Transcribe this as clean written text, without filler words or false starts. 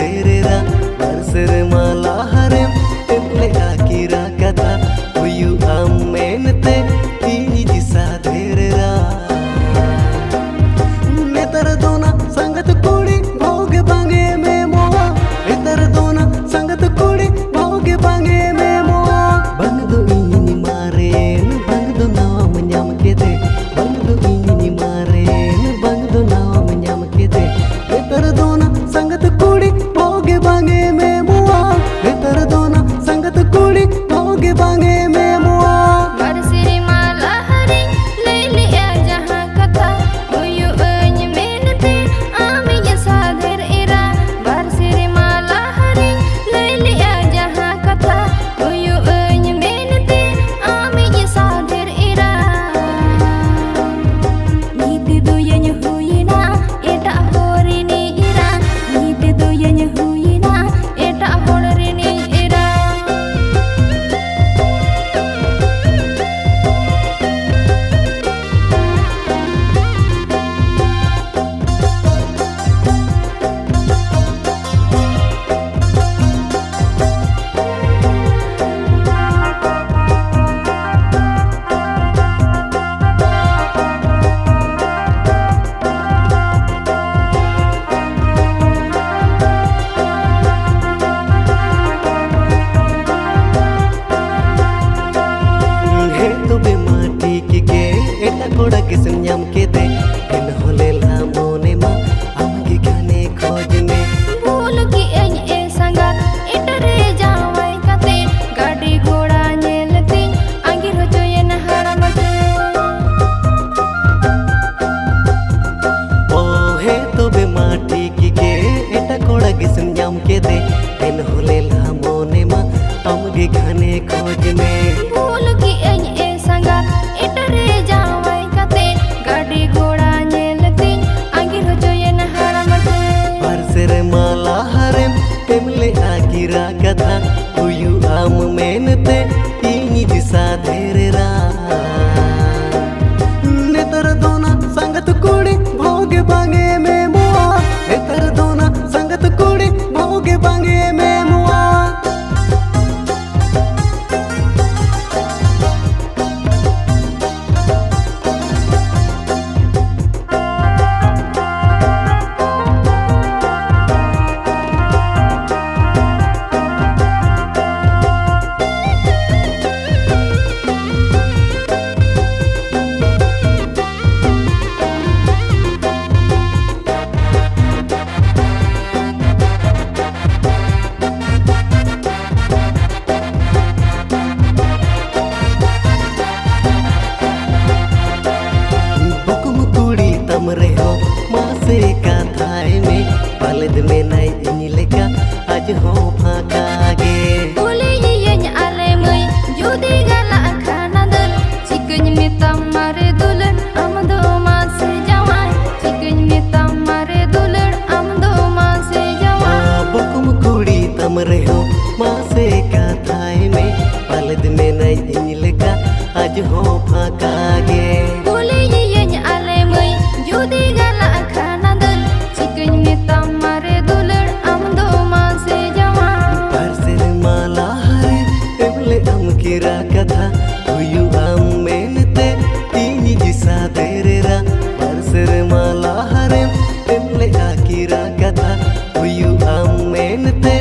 terera Barsir malah harem Emle akira kata Uyu amenete Ini jisa terera Netar dona sangat kuli Bhoge bange memoa Netar dona sangat kuli Bhoge bange memoa Bangdo ini maren Bangdo nawa menyam kete Bangdo ini maren Bangdo nawa menyam kete Netar dona sangat kuli Bhoge bange memoa Netar dona sangat kuli Bhoge bange memoa Barsiri malah hari Lele ya jahat kata Uyu menete Aminya sadar ira Barsiri malah hari Lele ya jahat kata Uyu menete Aminya sadar ira Niti doyanya huyina Eta horini ira Niti doyanya huyina Eta horini ira Tobe mati kike eta koda kisan nyam kete en hole la mone ma amge gane khojne भूल की ए संगा इटरे जावई कते गाड़ी घोड़ा नेलती आगे रोजो ये नहरम o he tobe mati kike eta koda kisan nyam kete en hole la mone ma amge gane khojne भूल की ए संगा इटरे जावई कते गाड़ी घोड़ा नेलती आगे रोजो ये नहरम Barsir malah harem emle akira kata Uyu amenete ini jisa terera Netar dona sangat kuli Bhoge bange memoa Netar dona sangat kuli Bhoge bange memoa हमरे हो मासे का थाए में पलद में नहीं इनी लेका आज हो फाका गे बोले ये आले मई जुदी गला खाना दल चिकन में तमारे दुल्हन हम दो मां से जवान चिकन में तमारे दुल्हन हम दो मां से जवान बकुम कुड़ी तमरे हो मासे का थाए में पलद में नहीं इनी लेका आज हो फाका गे बोले ये आले मई जुदी गला खाना दल चिकन में तमारे दुल्हन हम दो मां से जवान Barsir malah hari emle am kira kata Uyu amenete ini jisa terera Barsir malah hari emle akira kata Uyu amenete